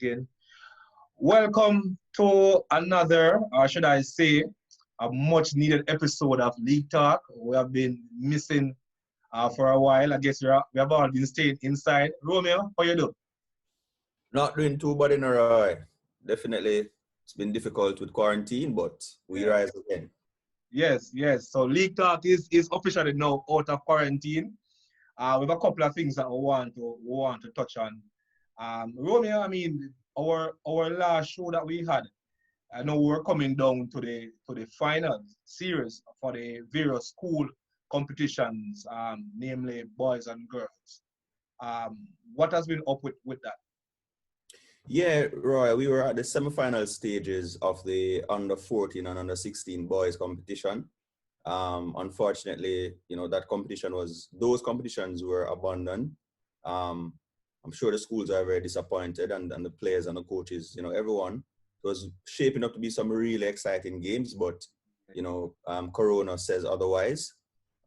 speaking. Welcome to another, or should I say, a much needed episode of League Talk. We have been missing for a while. I guess we have all been staying inside. Romeo, how you doing? Not doing too bad in a row. Definitely, it's been difficult with quarantine, but we rise again. Yes. So League Talk is officially now out of quarantine. We have a couple of things that we want to touch on. Romeo, I mean, our last show that we had, I know we're coming down to the final series for the various school competitions, namely boys and girls. What has been up with that? Yeah, Roy, we were at the semi-final stages of the under 14 and under 16 boys competition. Unfortunately, those competitions were abandoned. I'm sure the schools are very disappointed, and the players and the coaches, everyone. It was shaping up to be some really exciting games, but Corona says otherwise.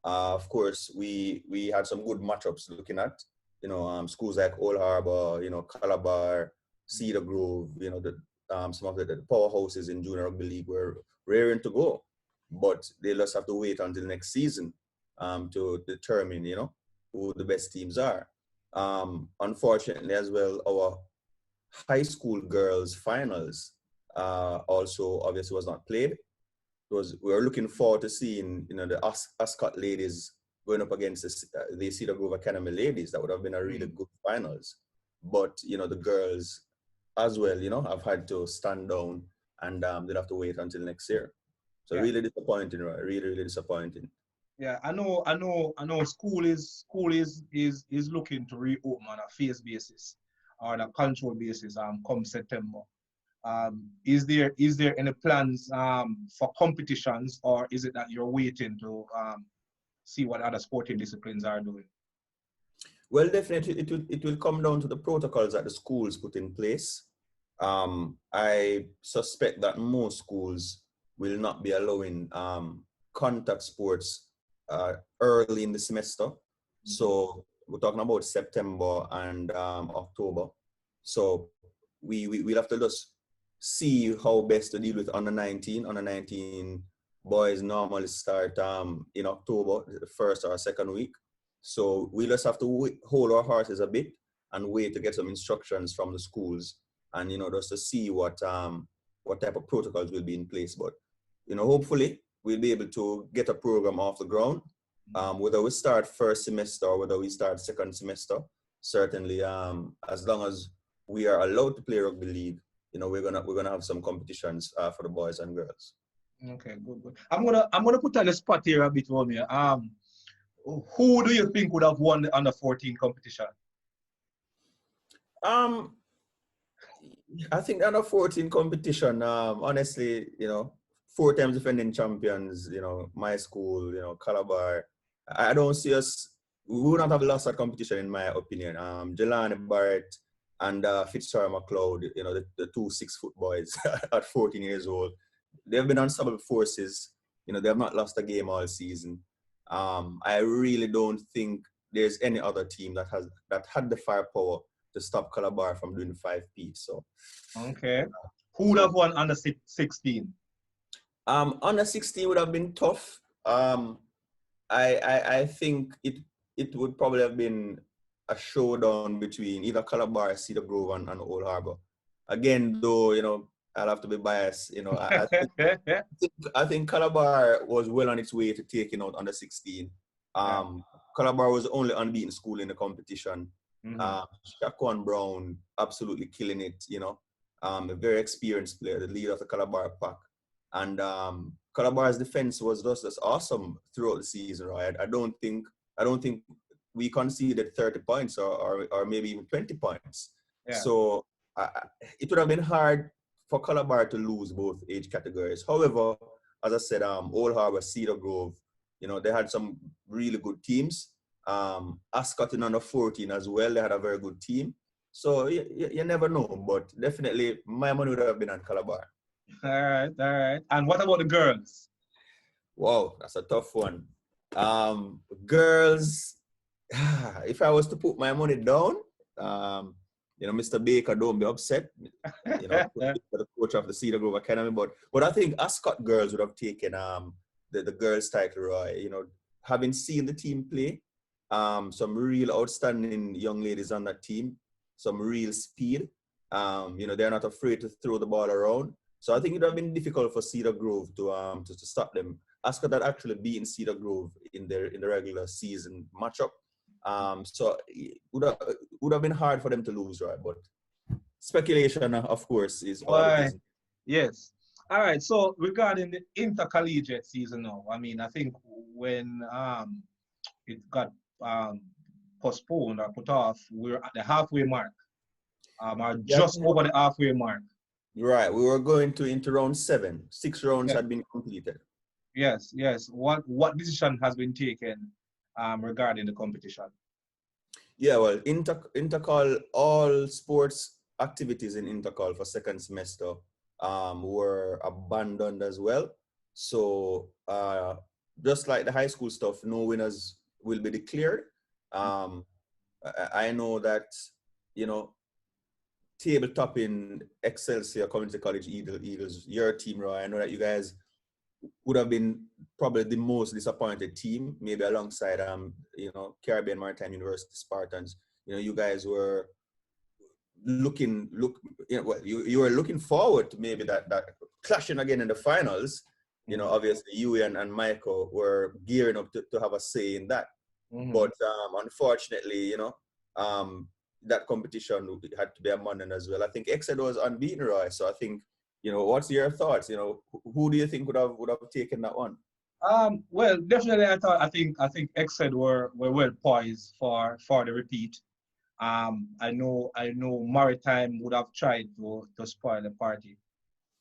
Of course, we had some good matchups looking at, schools like Old Harbour, Calabar, Cedar Grove, some of the powerhouses in Junior Rugby League were raring to go, but they just have to wait until next season to determine, who the best teams are. Unfortunately, as well, our high school girls finals also obviously was not played. We were looking forward to seeing, the Ascot ladies going up against the Cedar Grove Academy ladies. That would have been a really good finals. But, the girls as well, have had to stand down, and they'll have to wait until next year. So really disappointing, right? Really, really disappointing. Yeah, I know. School is looking to reopen on a phase basis or on a control basis. Come September. Is there any plans for competitions, or is it that you're waiting to see what other sporting disciplines are doing? Well, definitely, it will come down to the protocols that the schools put in place. I suspect that most schools will not be allowing contact sports early in the semester. So we're talking about September and October. So we'll have to just see how best to deal with under 19. Under 19 boys normally start in October, the first or second week. So we just have to hold our horses a bit and wait to get some instructions from the schools, and just to see what type of protocols will be in place. But hopefully we'll be able to get a program off the ground. Whether we start first semester or whether we start second semester, certainly as long as we are allowed to play rugby league, we're gonna have some competitions for the boys and girls. Okay, good. I'm gonna put on the spot here a bit, Romeo. Who do you think would have won the under 14 competition? I think the under 14 competition, honestly, 4 times defending champions, my school, Calabar. I don't see us, we would not have lost that competition in my opinion. Jelani Barrett and Fitzgerald McLeod, the 2 6-foot boys at 14 years old. They've been unstoppable forces. They have not lost a game all season. I really don't think there's any other team that had the firepower to stop Calabar from doing 5P. So, okay, who would have won under 16? Under 16 would have been tough. I think it would probably have been a showdown between either Calabar, Cedar Grove, and Old Harbour. Again, though, I'll have to be biased. I think Calabar was well on its way to taking out under 16. Calabar was the only unbeaten school in the competition. Shaquan Brown absolutely killing it, a very experienced player, the leader of the Calabar pack. And Calabar's defense was just awesome throughout the season, right? I don't think we conceded 30 points or maybe even 20 points. Yeah. So it would have been hard for Calabar to lose both age categories. However, as I said, Old Harbour, Cedar Grove, they had some really good teams. Ascot in under 14 as well, they had a very good team. So you never know, but definitely my money would have been on Calabar. All right. And what about the girls? Wow, that's a tough one. Girls, if I was to put my money down, Mr. Baker, don't be upset. The coach of the Cedar Grove Academy, but I think Ascot girls would have taken the girls' title, Roy. Having seen the team play, some real outstanding young ladies on that team, some real speed. They're not afraid to throw the ball around. So I think it would have been difficult for Cedar Grove to stop them. Ascot had actually beaten Cedar Grove in the regular season matchup. So it would have been hard for them to lose, right? But speculation, of course, is all it is. Yes. All right. So regarding the intercollegiate season now, I mean, I think when it got postponed or put off, we're at the halfway mark, or just over the halfway mark. Right. We were going into round 7. 6 rounds had been completed. Yes. What decision has been taken regarding the competition? Yeah, well, intercall, all sports activities in intercall for second semester were abandoned as well. So just like the high school stuff, no winners will be declared. I know that, tabletop in Excelsior Community College Eagles, your team, Roy, I know that you guys would have been probably the most disappointed team, maybe alongside Caribbean Maritime University Spartans. You guys were you were looking forward to maybe that clashing again in the finals. Obviously you and Michael were gearing up to have a say in that. But unfortunately, that competition had to be abandoned as well. I think Exeter was unbeaten, Roy. So I think, what's your thoughts? Who do you think would have taken that one? Well, definitely, I think Exeter were well poised for the repeat. I know Maritime would have tried to spoil the party.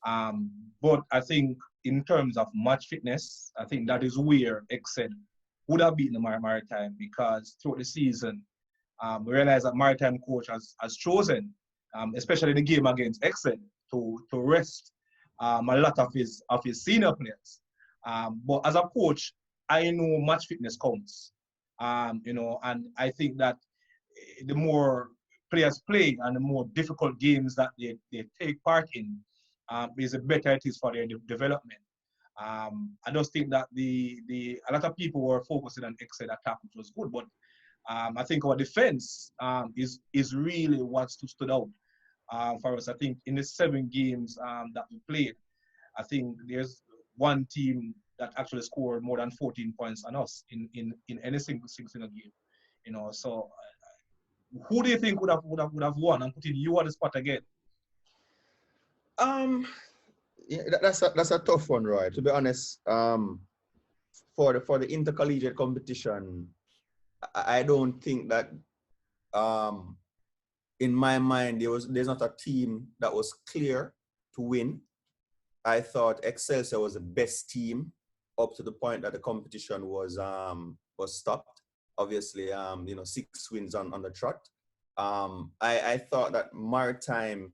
But I think in terms of match fitness, I think that is where Exeter would have beaten the Maritime, because throughout the season, we realize that Maritime coach has chosen, especially the game against Exeter, to rest a lot of his senior players. But as a coach, I know match fitness counts. And I think that the more players play and the more difficult games that they take part in, is the better it is for their development. I just think that a lot of people were focusing on Exeter attack, which was good, but I think our defense is really what stood out for us. I think in the 7 games that we played, I think there's one team that actually scored more than 14 points on us in any single game. So who do you think would have won? I'm putting you on the spot again. Yeah, that's a tough one, Roy. To be honest, for the intercollegiate competition, I don't think that in my mind there's not a team that was clear to win. I thought Excelsior was the best team up to the point that the competition was stopped. Obviously, 6 wins on the trot. I thought that Maritime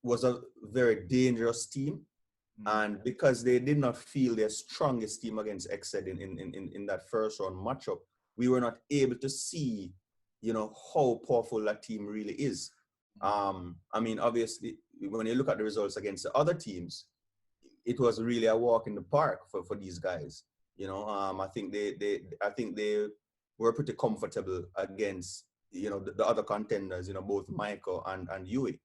was a very dangerous team, and because they did not feel their strongest team against Exeter in that first round matchup, we were not able to see, how powerful that team really is. I mean, obviously, when you look at the results against the other teams, it was really a walk in the park for these guys. I think they were pretty comfortable against, the other contenders, both Michael and Yui.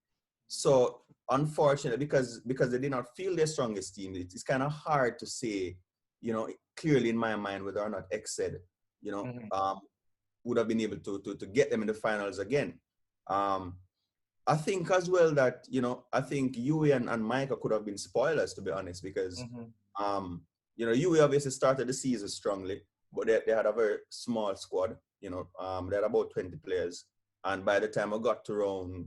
So unfortunately, because they did not feel their strongest team, it's kind of hard to say, clearly in my mind whether or not Exeter, would have been able to get them in the finals again. I think as well that, I think Yui and Michael could have been spoilers, to be honest, because, Yui obviously started the season strongly, but they had a very small squad, they had about 20 players. And by the time I got to round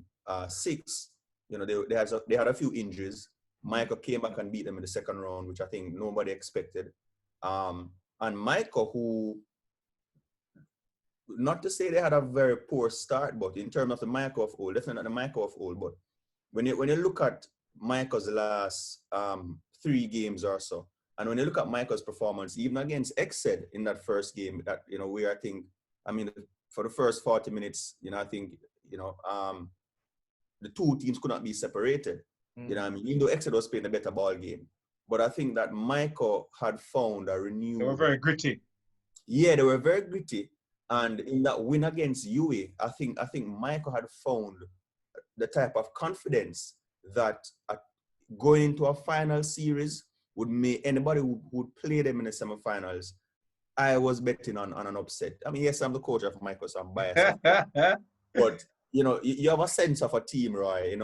6, they had a few injuries. Michael came back and beat them in the second round, which I think nobody expected. And Michael, who, not to say they had a very poor start, but in terms of the Michael of old, definitely not the Michael of old, but when you look at Michael's last 3 games or so, and when you look at Michael's performance, even against Exeter in that first game, that, where I think, for the first 40 minutes, I think the two teams could not be separated. You know what I mean? Even though Exeter was playing a better ball game. But I think that Michael had found a renewed... They were very gritty. Yeah, they were very gritty. And in that win against UA, I think Michael had found the type of confidence that going into a final series would make anybody who would play them in the semifinals. I was betting on an upset. I mean, yes, I'm the coach of Michael, so I'm biased. But, you have a sense of a team, Roy,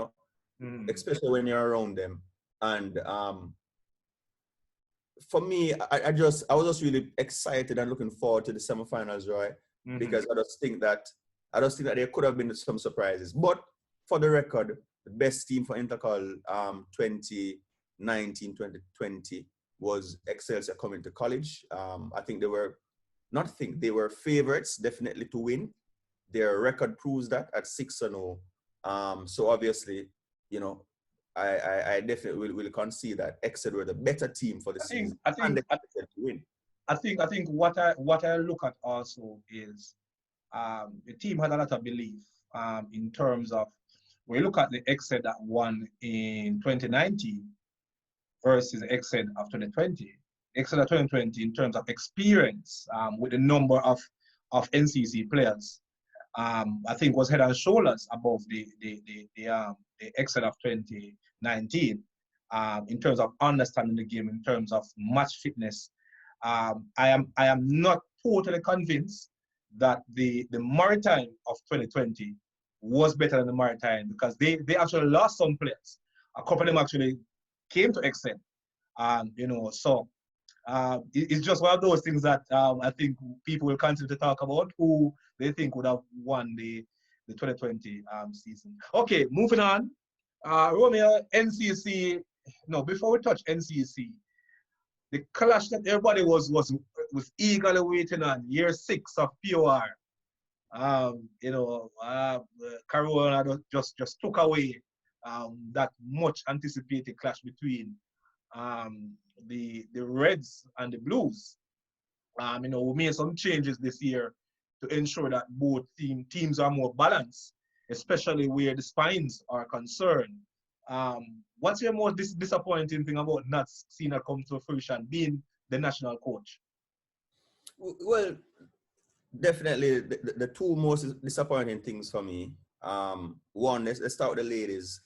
especially when you're around them. And for me, I was just really excited and looking forward to the semifinals, Roy, because I just think that there could have been some surprises. But for the record, the best team for Intercol 2019-2020 was Excelsior coming to college. I think they were favorites definitely to win. Their record proves that at 6-0. So obviously, I definitely will concede that Exeter were the better team for the season. I think what I look at also is the team had a lot of belief in terms of when you look at the Exeter that won in 2019 versus Exeter of 2020. Exeter 2020 in terms of experience with the number of NCC players. I think was head and shoulders above the Exeter of 2019 in terms of understanding the game, in terms of match fitness. I am not totally convinced that the Maritime of 2020 was better than the Maritime because they actually lost some players. A couple of them actually came to Exeter, so it's just one of those things that I think people will continue to talk about who they think would have won the 2020 season. Okay, moving on. Romeo, NCC. No, before we touch NCC, the clash that everybody was eagerly waiting on, year 6 of POR. Corona just took away that much anticipated clash between the Reds and the Blues. We made some changes this year to ensure that both teams are more balanced, especially where the spines are concerned. What's your most disappointing thing about not seeing it come to fruition, being the national coach? Well, definitely the two most disappointing things for me. One, let's start with the ladies,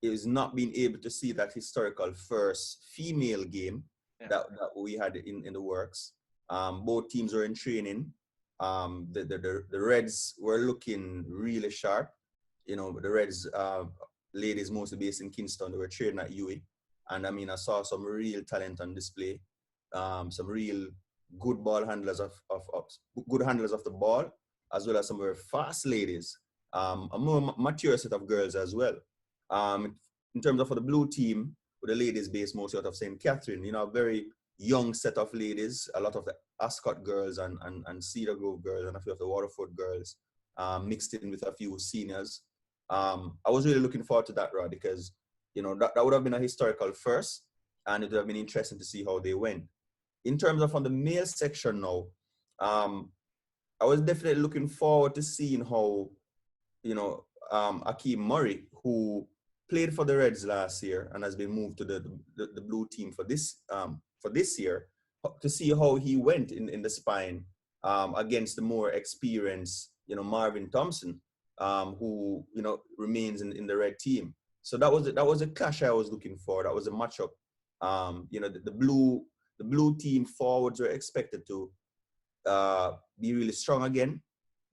is not being able to see that historical first female game that we had in the works. Both teams were in training. The Reds were looking really sharp. The Reds ladies mostly based in Kingston, they were training at UA. And I mean, I saw some real talent on display. Some real good ball handlers good handlers of the ball, as well as some very fast ladies. A more mature set of girls as well. In terms of for the blue team, with the ladies based mostly out of St. Catherine, a very young set of ladies, a lot of the Ascot girls and Cedar Grove girls and a few of the Waterford girls, mixed in with a few seniors. I was really looking forward to that, Rod, because, that would have been a historical first, and it would have been interesting to see how they went. In terms of on the male section now, I was definitely looking forward to seeing how, Akeem Murray, who played for the Reds last year and has been moved to the blue team for this year, to see how he went in the spine against the more experienced, Marvin Thompson, who remains in the red team. So that was a clash I was looking for. That was a matchup. The blue team forwards were expected to be really strong again.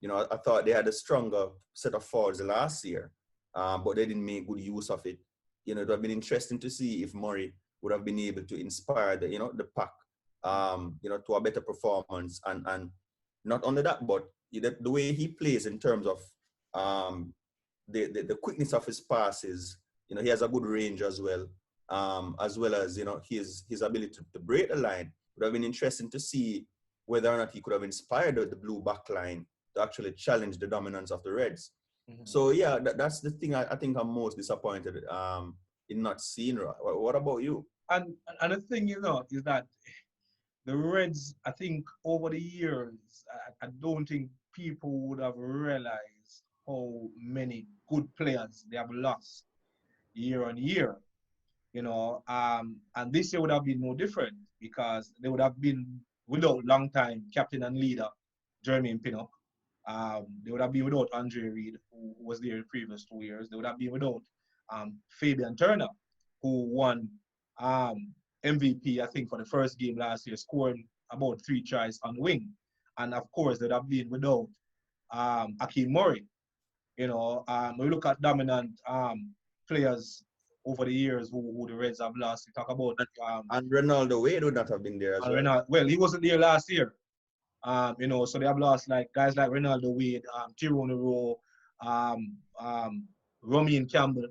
I thought they had a stronger set of forwards last year, but they didn't make good use of it. It would have been interesting to see if Murray would have been able to inspire the pack, to a better performance. And not only that, but the way he plays in terms of the quickness of his passes. He has a good range as well as his ability to break the line. It would have been interesting to see whether or not he could have inspired the blue back line to actually challenge the dominance of the Reds. Mm-hmm. So yeah, that's the thing I think I'm most disappointed in not seeing. What about you? And the thing is that the Reds, I think over the years, I don't think people would have realized how many good players they have lost year on year. And this year would have been no different because they would have been without long time captain and leader Jermaine Pinnock. They would have been without Andre Reed, who was there the previous 2 years. They would have been without Fabian Turner, who won MVP, I think, for the first game last year, scoring about 3 tries on wing. And of course, they'd have been without Akeem Murray. We look at dominant players over the years who the Reds have lost. We talk about and Ronaldo Wade would not have been there as well. Well, he wasn't there last year. So they have lost like guys like Ronaldo Wade, Tyrone Rowe, Romeo and Campbell.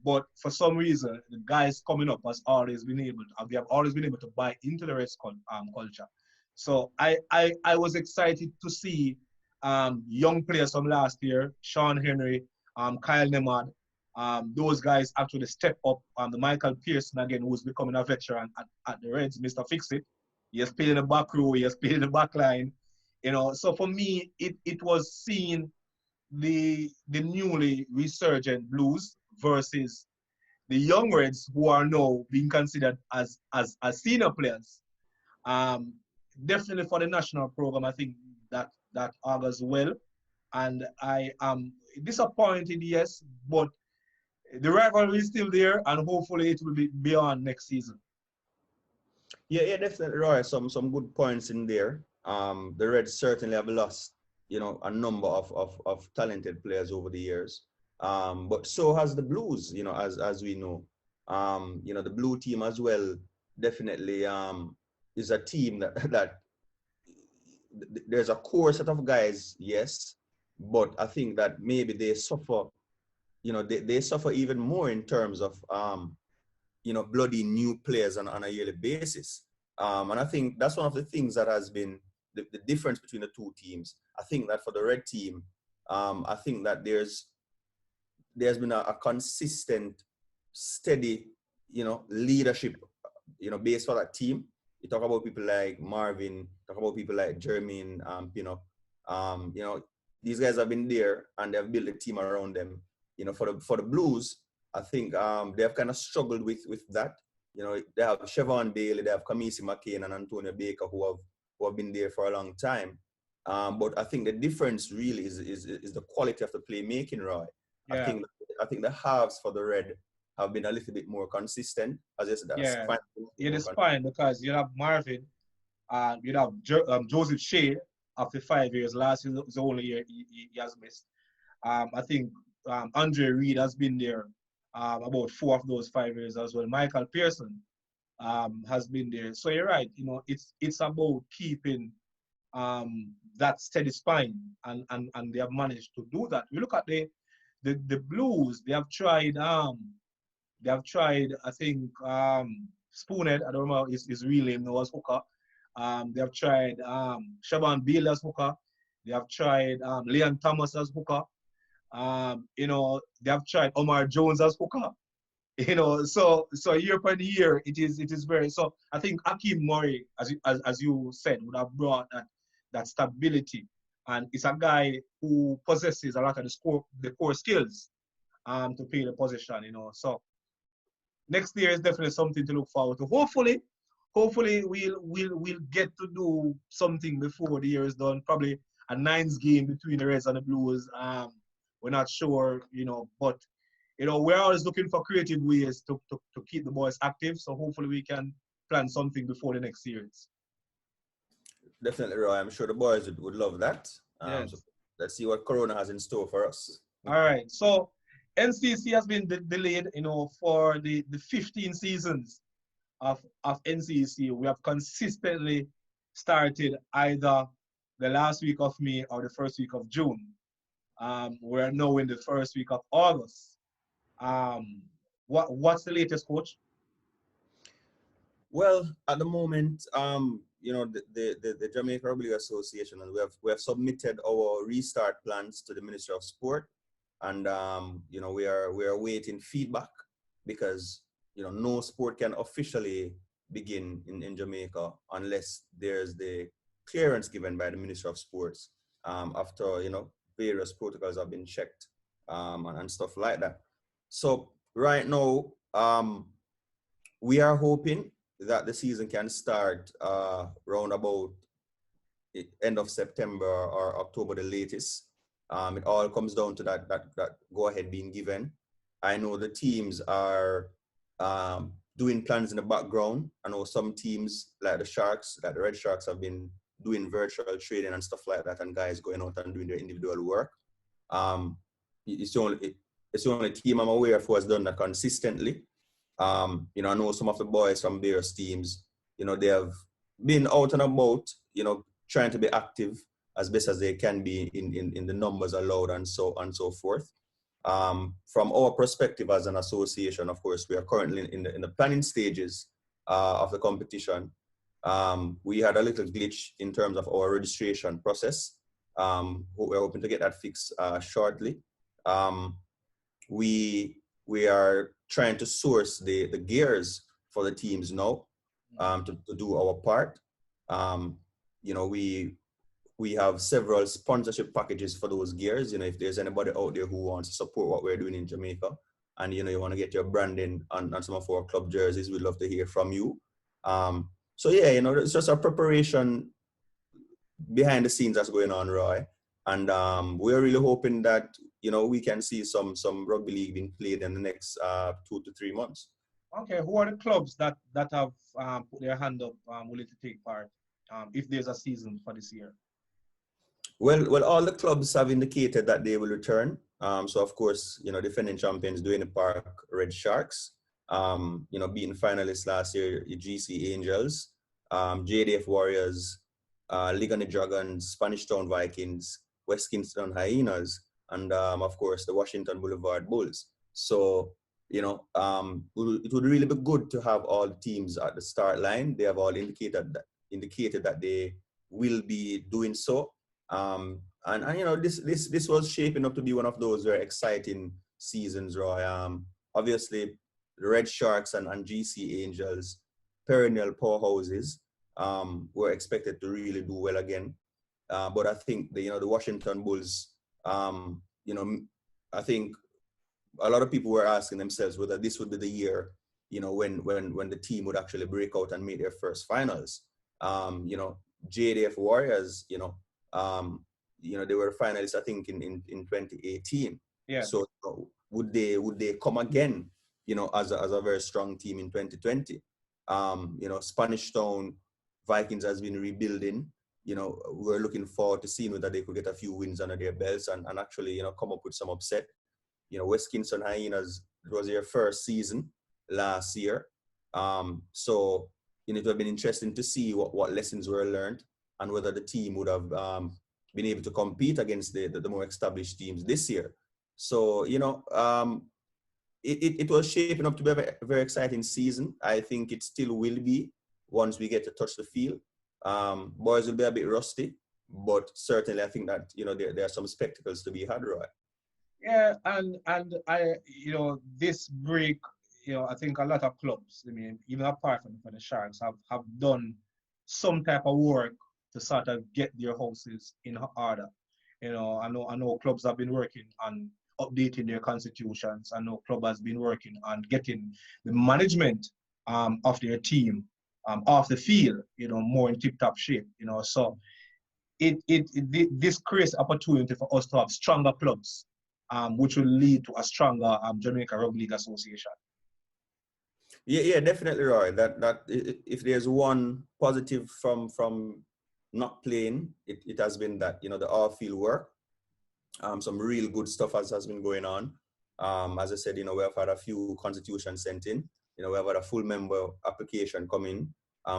But for some reason, the guys coming up has always been able to, they have always been able to buy into the Reds culture. So I was excited to see young players from last year, Sean Henry, Kyle Nemad, those guys actually step up. The Michael Pearson again, who's becoming a veteran at the Reds, Mr. Fix-It. He has played in the back row, he has played in the back line. So for me, it was seeing the newly resurgent Blues versus the young Reds who are now being considered as senior players. Definitely for the national program, I think that augurs well. And I am disappointed, yes, but the rivalry is still there, and hopefully it will be beyond next season. Yeah, definitely, Roy. Some good points in there. The Reds certainly have lost, a number of talented players over the years. But so has the Blues, as we know. The Blue team as well definitely is a team that there's a core set of guys, yes, but I think that maybe they suffer, they suffer even more in terms of bloody new players on a yearly basis. And I think that's one of the things that has been the difference between the two teams. I think that for the Red team, I think that there's been a consistent, steady, leadership, based for that team. You talk about people like Marvin, talk about people like Jermaine, these guys have been there and they've built a team around them. For the Blues, I think they have kind of struggled with that. They have Chevon Bailey, they have Kamisi McCain and Antonio Baker who have been there for a long time. But I think the difference really is the quality of the playmaking, Roy. Yeah. I think the halves for the Red have been a little bit more consistent. As I said, it is fine because you have Marvin, you have Joseph Shea after 5 years. Last year is the only year he has missed. I think Andre Reed has been there about 4 of those 5 years as well. Michael Pearson has been there. So you're right. It's about keeping that steady spine, and they have managed to do that. We look at the Blues. They have tried. I think Spoonhead. I don't know his real name now as hooker. They have tried Shaban Beal as hooker. They have tried Leon Thomas as hooker. They have tried Omar Jones as hooker. So year per year, it is very. So I think Akeem Murray, as you said, would have brought that stability, and it's a guy who possesses a lot of the core skills to play the position. So next year is definitely something to look forward to. Hopefully we'll get to do something before the year is done. Probably a 9th game between the Reds and the Blues. We're not sure, but we're always looking for creative ways to keep the boys active. So hopefully we can plan something before the next series. Definitely, Roy. I'm sure the boys would love that. Yes. So let's see what Corona has in store for us. All right. So NCC has been delayed, for the 15 seasons of NCC. We have consistently started either the last week of May or the first week of June. We're now in the first week of August. What's the latest, Coach? Well, at the moment, the Jamaica Rugby League Association, and we have submitted our restart plans to the Ministry of Sport, and we are awaiting feedback because no sport can officially begin in Jamaica unless there's the clearance given by the Ministry of Sports after various protocols have been checked and stuff like that. So right now, we are hoping that the season can start round about end of September or October, the latest. It all comes down to that go ahead being given. I know the teams are doing plans in the background. I know some teams like the Sharks, like the Red Sharks, have been doing virtual training and stuff like that, and guys going out and doing their individual work. It's the only team I'm aware of who has done that consistently. I know some of the boys from various teams, they have been out and about, trying to be active as best as they can be in the numbers allowed and so forth. From our perspective as an association, of course, we are currently in the planning stages of the competition. We had a little glitch in terms of our registration process. We're hoping to get that fixed shortly. We are trying to source the gears for the teams now to do our part. We have several sponsorship packages for those gears. If there's anybody out there who wants to support what we're doing in Jamaica and, you want to get your branding on some of our club jerseys, we'd love to hear from you. So yeah, it's just a preparation behind the scenes that's going on, Roy. And we're really hoping that, we can see some rugby league being played in the next 2 to 3 months. Okay, who are the clubs that have put their hand up willing to take part if there's a season for this year? Well, all the clubs have indicated that they will return. So of course, defending champions Duane Park Red Sharks, being finalists last year, GC Angels, JDF Warriors, Ligani Dragons, Spanish Town Vikings, West Kingston Hyenas, and of course the Washington Boulevard Bulls. So, it would really be good to have all teams at the start line. They have all indicated that they will be doing so. And this was shaping up to be one of those very exciting seasons, Roy. Obviously, the Red Sharks and GC Angels, perennial powerhouses, were expected to really do well again. But I think the Washington Bulls, I think a lot of people were asking themselves whether this would be the year, when the team would actually break out and make their first finals. JDF Warriors, they were finalists, I think, in 2018. Yeah. So would they come again, as a very strong team in 2020? Spanish Town Vikings has been rebuilding. We're looking forward to seeing whether they could get a few wins under their belts and actually, come up with some upset. West Kingston Hyenas, it was their first season last year. So, it would have been interesting to see what lessons were learned and whether the team would have been able to compete against the more established teams this year. So, it was shaping up to be a very, very exciting season. I think it still will be once we get to touch the field. Boys will be a bit rusty, but certainly I think that, there are some spectacles to be had, right? Yeah, and I, this break, I think a lot of clubs, even apart from the Sharks, have done some type of work to sort of get their houses in order. I know clubs have been working on updating their constitutions. I know club has been working on getting the management of their team off the field, more in tip-top shape. So this creates opportunity for us to have stronger clubs, which will lead to a stronger Jamaica Rugby League Association. Yeah, definitely, Roy. That if there's one positive from not playing, it has been that, the off-field work. Some real good stuff has been going on. As I said, we have had a few constitutions sent in. We have had a full member application coming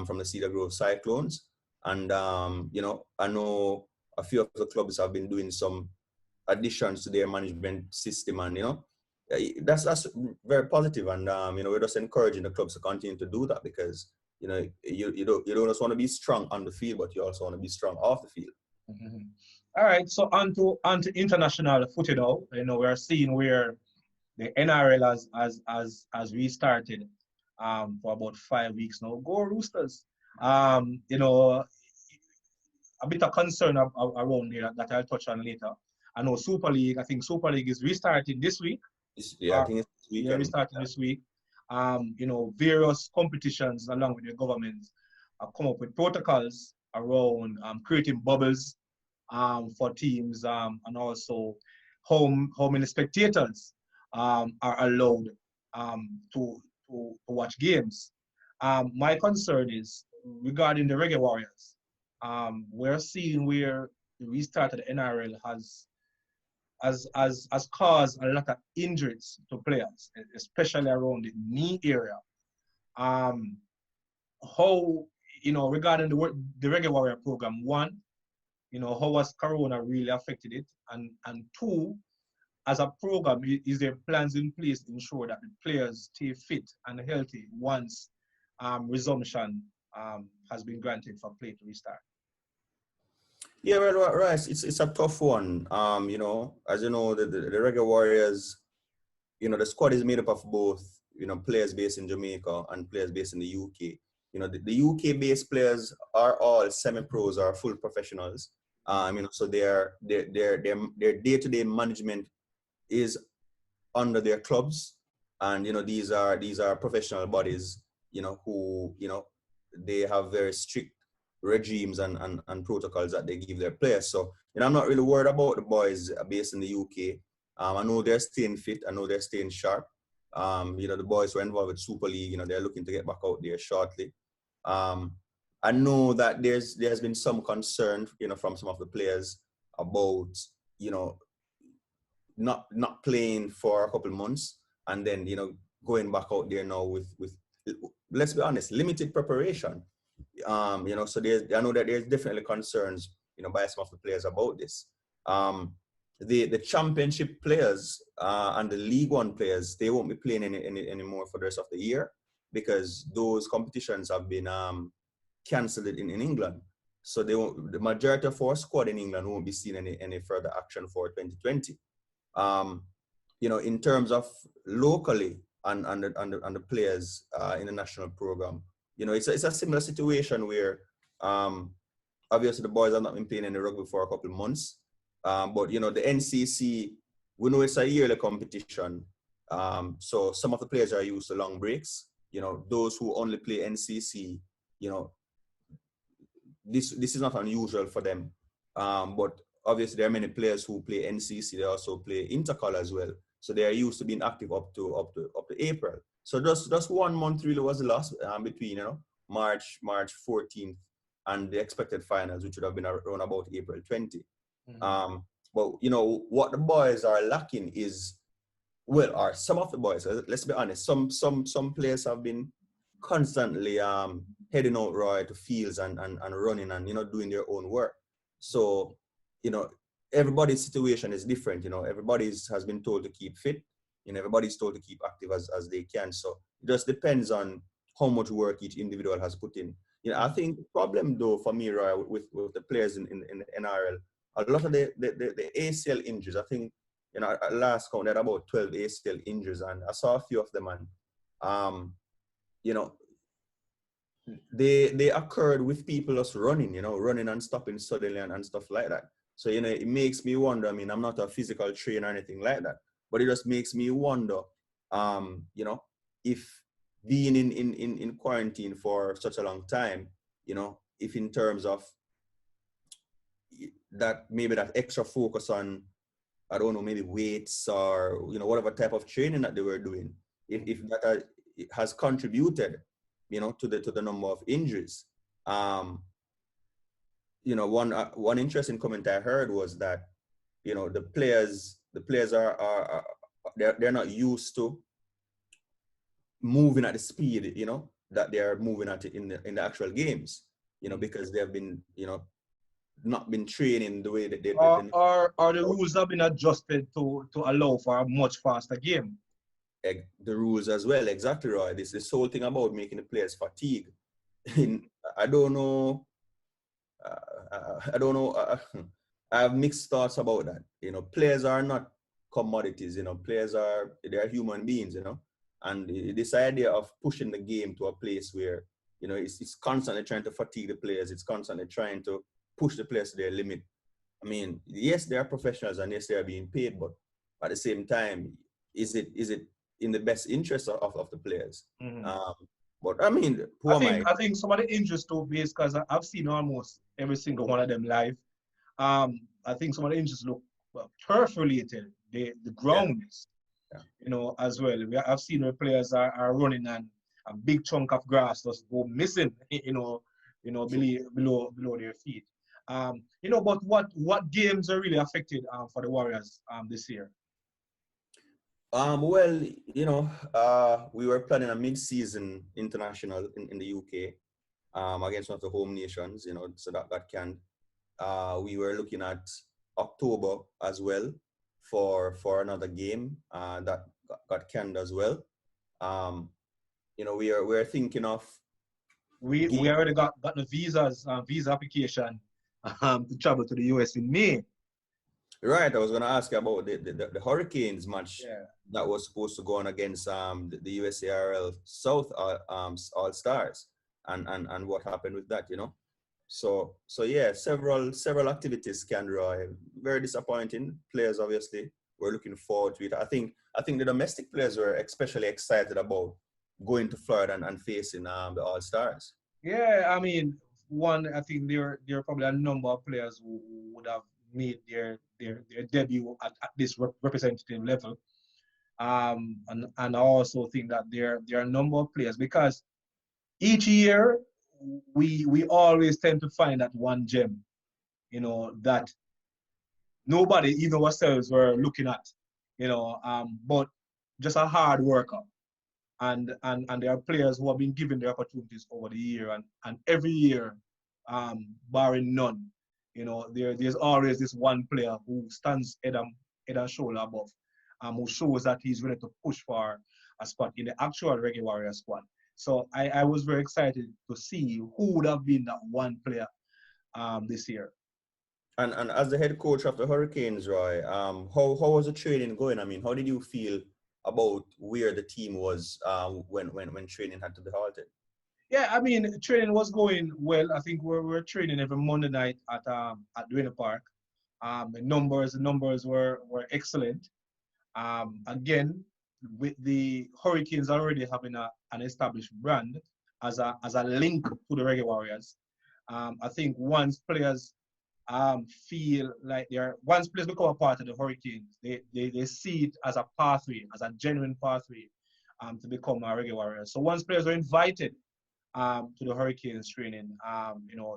from the Cedar Grove Cyclones. And, I know a few of the clubs have been doing some additions to their management system, and that's very positive. And we're just encouraging the clubs to continue to do that because you don't just want to be strong on the field, but you also want to be strong off the field. Mm-hmm. All right, so on to international footy now. We are seeing where the NRL has restarted for about 5 weeks now. Go Roosters! A bit of concern around there that I'll touch on later. I know Super League. I think Super League is restarting this week. Yeah, I think it's this Yeah, weekend. restarting this week. Various competitions along with the government have come up with protocols around creating bubbles for teams, and also how many spectators are allowed to watch games. My concern is regarding the Reggae Warriors. We're seeing where the restart of the NRL has caused a lot of injuries to players, especially around the knee area. Um, how, regarding the Reggae Warrior program, one, how has Corona really affected it? And two, as a program, is there plans in place to ensure that the players stay fit and healthy once resumption has been granted for play to restart? Yeah, right. It's a tough one. As you know, the Reggae Warriors, the squad is made up of both, players based in Jamaica and players based in the UK. The UK-based players are all semi-pros or full professionals. So their day-to-day management is under their clubs, and these are professional bodies, who they have very strict regimes and protocols that they give their players. So I'm not really worried about the boys based in the UK. I know they're staying fit. I know they're staying sharp. The boys who are involved with Super League, they're looking to get back out there shortly. I know that there's been some concern, from some of the players about, you know, not playing for a couple months and then going back out there now with let's be honest, limited preparation. So I know that there's definitely concerns by some of the players about this. The championship players and the League One players, they won't be playing anymore for the rest of the year, because those competitions have been cancelled in England. So the majority of our squad in England won't be seeing any further action for 2020. In terms of locally and the players in the national program, it's a similar situation where obviously the boys have not been playing any rugby for a couple of months, but the NCC, we know it's a yearly competition, so some of the players are used to long breaks. Those who only play NCC, this is not unusual for them, but obviously there are many players who play NCC. They also play intercol as well, so they are used to being active up to April. So just 1 month really was lost between March 14th and the expected finals, which would have been around about April 20. Mm-hmm. But what the boys are lacking is, are some of the boys, let's be honest, some players have been constantly heading out right to fields and running and doing their own work. So everybody's situation is different. Everybody has been told to keep fit, everybody's told to keep active as they can. So it just depends on how much work each individual has put in. I think the problem though for me, Roy, with the players in the NRL, a lot of the ACL injuries, I think at last count, they had about 12 ACL injuries, and I saw a few of them, and they occurred with people just running and stopping suddenly and stuff like that. So it makes me wonder. I mean, I'm not a physical trainer or anything like that, but it just makes me wonder, if being in quarantine for such a long time, if in terms of that, maybe that extra focus on, I don't know, maybe weights or whatever type of training that they were doing, if that has contributed, to the number of injuries. One interesting comment I heard was that the players are they're not used to moving at the speed that they are moving at in the actual games, because they have been not been training the way that they or the rules have been adjusted to allow for a much faster game. The rules as well, exactly right. This whole thing about making the players fatigue. I don't know. I don't know. I have mixed thoughts about that. Players are not commodities. They're human beings. And this idea of pushing the game to a place where it's constantly trying to fatigue the players. It's constantly trying to push the players to their limit. I mean, yes, they are professionals and yes, they are being paid, but at the same time, is it in the best interest of the players? Mm-hmm. But I mean, who I am think I? I think some of the injuries too, because I've seen almost every single one of them live. I think some of the injuries look perforated. The Yeah, ground, yeah. as well. I've seen where players are running and a big chunk of grass just go missing, True. below their feet. But what games are really affected for the Warriors this year? Well, we were planning a mid-season international in the UK against one of the home nations, so that got canned. We were looking at October as well for another game that got canned as well. Um, we're thinking of We game. already got the visa application to travel to the US in May. Right, I was going to ask you about the Hurricanes match Yeah. that was supposed to go on against the USARL South All Stars, and what happened with that, So yeah, several activities can Roy. Very disappointing. Players obviously were looking forward to it. I think the domestic players were especially excited about going to Florida and facing the All Stars. Yeah, I mean, I think there are probably a number of players who would have made their debut at this representative level. And I also think that there are a number of players because each year we always tend to find that one gem, that nobody, even ourselves, were looking at, but just a hard worker. And there are players who have been given the opportunities over the year, and every year, barring none, there's always this one player who stands head and shoulder above, who shows that he's ready to push for a spot in the actual Reggae Warrior squad. So I was very excited to see who would have been that one player this year. And as the head coach of the Hurricanes, Roy, how was the training going? I mean, how did you feel about where the team was when training had to be halted? Yeah, I mean, training was going well. I think we're training every Monday night at Duane Park. The numbers were excellent. Again, with the Hurricanes already having an established brand as a link to the Reggae Warriors, I think once players become a part of the Hurricanes, they see it as a pathway, as a genuine pathway to become a Reggae Warrior. So once players are invited to the Hurricanes training.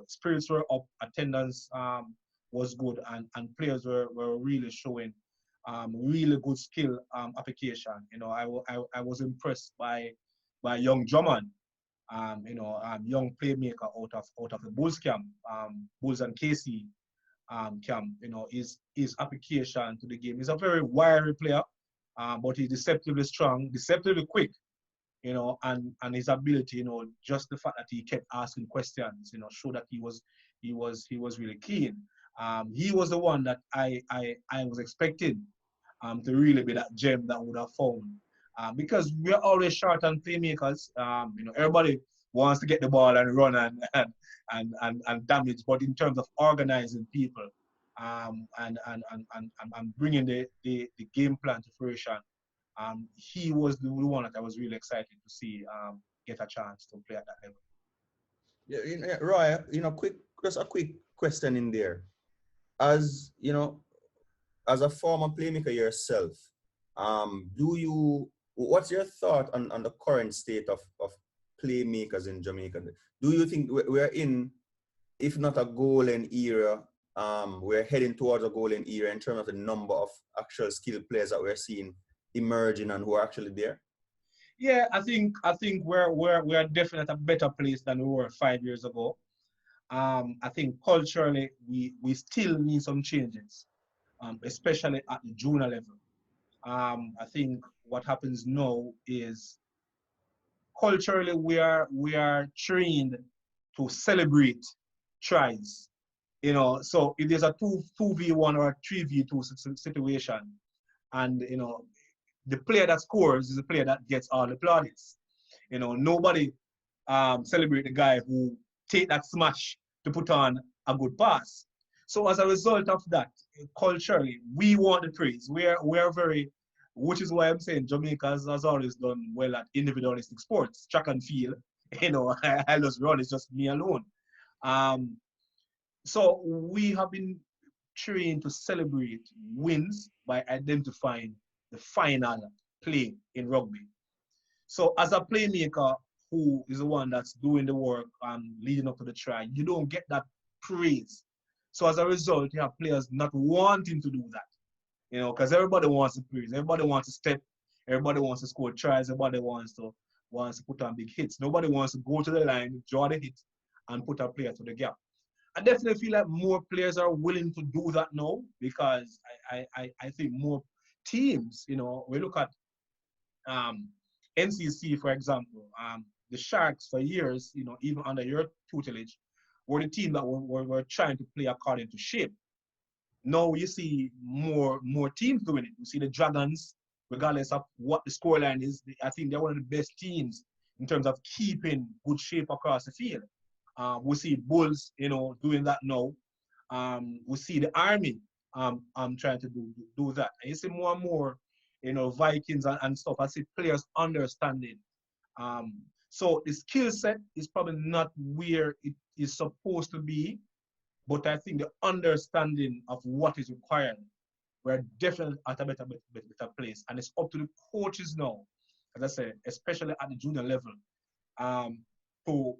Spirits were up, attendance was good, and players were really showing really good skill application. I was impressed by young Drummond, young playmaker out of the Bulls camp, Bulls and KC camp. His application to the game. He's a very wiry player, but he's deceptively strong, deceptively quick, and his ability, just the fact that he kept asking questions, showed that he was really keen. He was the one that I was expecting to really be that gem that would have found. Because we're always short on playmakers. Everybody wants to get the ball and run and damage, but in terms of organizing people and bringing the game plan to fruition, he was the one that I was really excited to see get a chance to play at that level. Yeah, Roy, just a quick question in there. As as a former playmaker yourself, what's your thought on the current state of playmakers in Jamaica? Do you think we're in, if not a golden era, we're heading towards a golden era in terms of the number of actual skilled players that we're seeing emerging and who are actually there? Yeah, I think we're definitely at a better place than we were 5 years ago. I think culturally we still need some changes, especially at the junior level. I think what happens now is culturally we are trained to celebrate tries. So if there's a 2v1 or a 3v2 situation, and the player that scores is the player that gets all the plaudits. Nobody celebrate the guy who take that smash to put on a good pass. So as a result of that, culturally, we want the praise. We are very, which is why I'm saying Jamaica has always done well at individualistic sports, track and field. I just run, it's just me alone. Um, so we have been trained to celebrate wins by identifying the final play in rugby. So as a playmaker who is the one that's doing the work and leading up to the try, you don't get that praise. So as a result, you have players not wanting to do that, because everybody wants to praise, everybody wants to step, everybody wants to score tries, everybody wants to put on big hits. Nobody wants to go to the line, draw the hit, and put a player to the gap. I definitely feel like more players are willing to do that now because I think more teams, we look at um, NCC, for example, the Sharks for years, even under your tutelage, were the team that were trying to play according to shape. Now you see more teams doing it. You see the Dragons, regardless of what the scoreline is, I think they're one of the best teams in terms of keeping good shape across the field. We see Bulls, doing that now. We see the Army trying to do that. And you see more and more, Vikings and stuff. I see players understanding. So the skill set is probably not where it is supposed to be, but I think the understanding of what is required, we're definitely at a better place. And it's up to the coaches now, as I said, especially at the junior level, um, to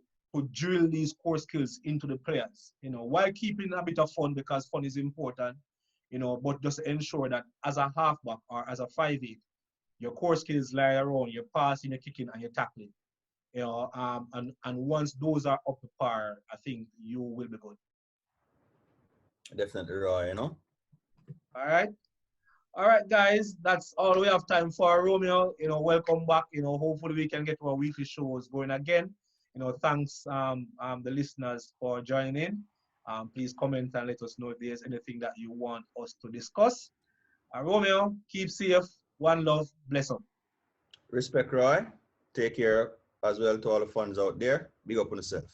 drill these core skills into the players, while keeping a bit of fun because fun is important, but just ensure that as a halfback or as a 5'8", your core skills lie around your passing, your kicking, and your tackling. And once those are up to par, I think you will be good. Definitely, Roy, All right. All right, guys, that's all we have time for. Romeo, welcome back. Hopefully we can get our weekly shows going again. Thanks the listeners for joining in. Please comment and let us know if there's anything that you want us to discuss. Romeo, keep safe. One love. Bless up. Respect, Roy. Take care as well to all the fans out there. Big up on yourself.